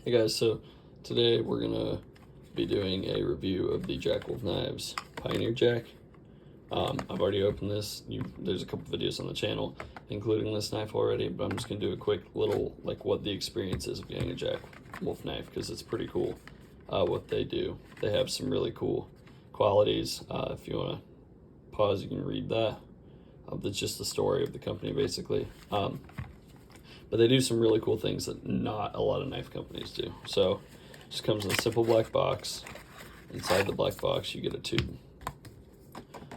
Hey guys, so today we're gonna be doing a review of the Jack Wolf Knives Pioneer Jack. I've already opened this. There's a couple videos on the channel including this knife already, but I'm just gonna do a quick little like what the experience is of getting a Jack Wolf knife because it's pretty cool what they do. They have some really cool qualities. If you want to pause, you can read that. That's just the story of the company basically. But they do some really cool things that not a lot of knife companies do. So it just comes in a simple black box. Inside the black box you get a tube.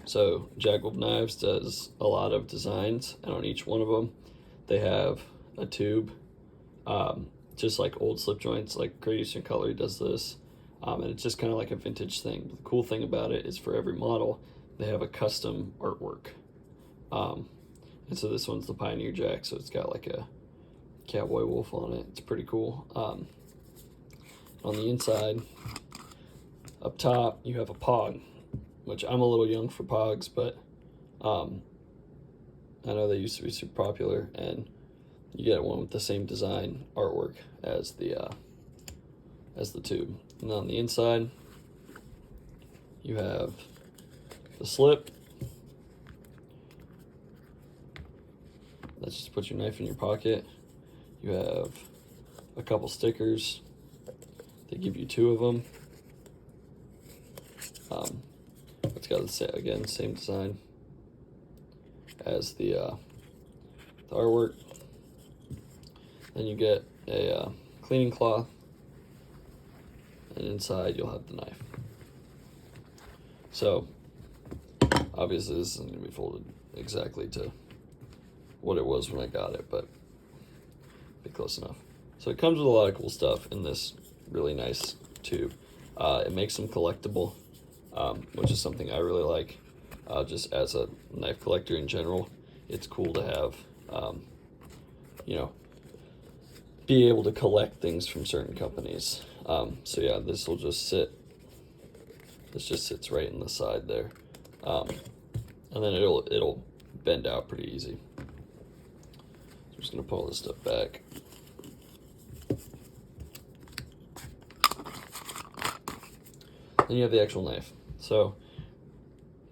So Jack Wolf Knives does a lot of designs, and on each one of them they have a tube, just like old slip joints, like Great Eastern Cutlery does this, and it's just kind of like a vintage thing. But the cool thing about it is for every model they have a custom artwork, and so this one's the Pioneer Jack, so it's got like a cowboy wolf on it. It's pretty cool. On the inside, up top, you have a pog, which I'm a little young for pogs, but I know they used to be super popular, and you get one with the same design artwork as the tube. And on the inside, you have the slip. Let's just put your knife in your pocket. You have a couple stickers. They give you two of them. It's got the same design as the artwork. Then you get a cleaning cloth, and inside you'll have the knife. So obviously this isn't going to be folded exactly to what it was when I got it, but be close enough. So it comes with a lot of cool stuff in this really nice tube. It makes them collectible, which is something I really like. Just as a knife collector in general, it's cool to have, be able to collect things from certain companies. So yeah, this will just sit. This just sits right in the side there, and then it'll bend out pretty easy. So I'm just gonna pull this stuff back. Then you have the actual knife. So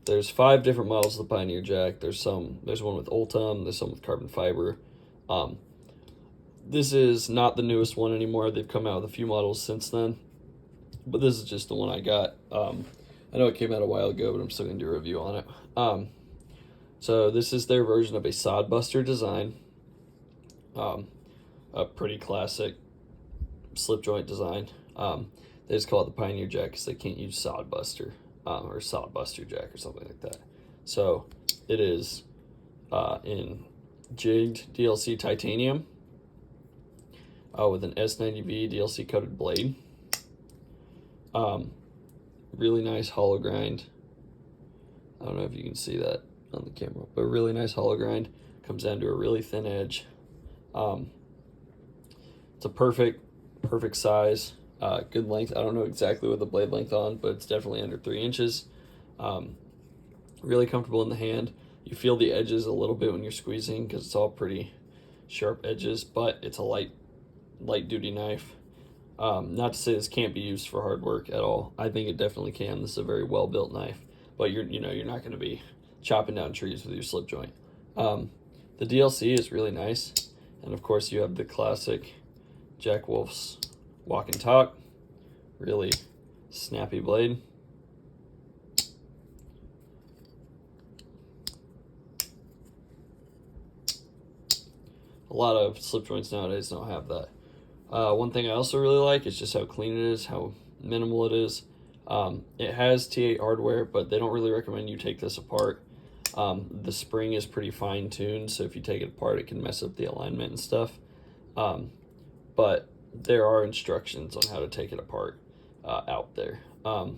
there's 5 different models of the Pioneer Jack. There's one with Ultem, there's some with carbon fiber. This is not the newest one anymore. They've come out with a few models since then, but this is just the one I got. I know it came out a while ago, but I'm still gonna do a review on it. So this is their version of a Sodbuster design. A pretty classic slip joint design. They just call it the Pioneer Jack because they can't use Sodbuster, or Sodbuster Jack or something like that. So it is in jigged DLC titanium, with an S90V DLC coated blade. Really nice hollow grind. I don't know if you can see that on the camera, but really nice hollow grind. Comes down to a really thin edge. It's a perfect size. Good length. I don't know exactly what the blade length on, but it's definitely under 3 inches. Really comfortable in the hand. You feel the edges a little bit when you're squeezing because it's all pretty sharp edges, but it's a light duty knife. Not to say this can't be used for hard work at all. I think it definitely can. This is a very well built knife, but you're not going to be chopping down trees with your slip joint. The DLC is really nice, and of course you have the classic Jack Wolf's walk and talk. Really snappy blade. A lot of slip joints nowadays don't have that. One thing I also really like is just how clean it is, how minimal it is. It has T8 hardware, but they don't really recommend you take this apart. The spring is pretty fine-tuned, so if you take it apart, it can mess up the alignment and stuff. But there are instructions on how to take it apart out there. The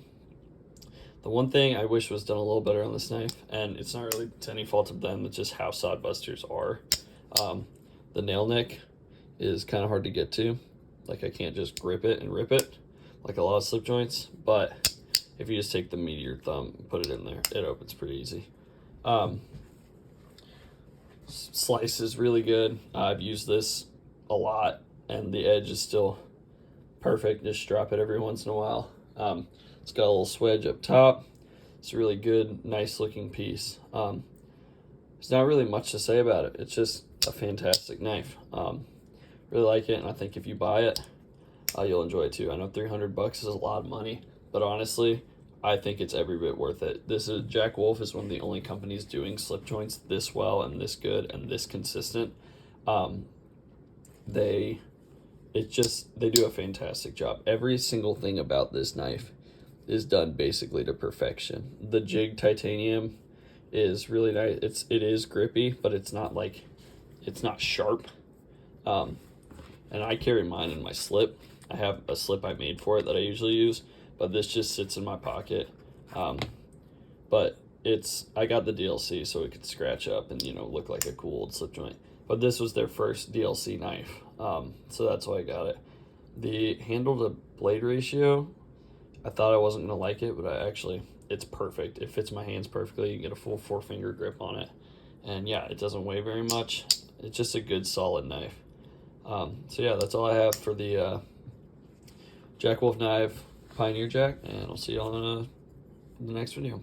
one thing I wish was done a little better on this knife, and it's not really to any fault of them, it's just how Sodbusters are. The nail neck is kind of hard to get to. Like, I can't just grip it and rip it like a lot of slip joints, but if you just take the meat of your thumb and put it in there, it opens pretty easy. Slice is really good. I've used this a lot, and the edge is still perfect. Just drop it every once in a while. It's got a little swedge up top. It's a really good, nice looking piece. There's not really much to say about it. It's just a fantastic knife. Really like it, and I think if you buy it, you'll enjoy it too. I know $300 is a lot of money, but honestly, I think it's every bit worth it. Jack Wolf is one of the only companies doing slip joints this well and this good and this consistent. They do a fantastic job. Every single thing about this knife is done basically to perfection. The jig titanium is really nice. It is grippy, but it's not sharp. And I carry mine in my slip. I have a slip I made for it that I usually use, but this just sits in my pocket. But I got the DLC so it could scratch up and, look like a cool old slip joint. But this was their first DLC knife, so that's why I got it. The handle to blade ratio, I thought I wasn't going to like it, but it's perfect. It fits my hands perfectly. You get a full 4-finger grip on it. And yeah, it doesn't weigh very much. It's just a good, solid knife. So yeah, that's all I have for the Jack Wolf knife Pioneer Jack, and I'll see y'all in the next video.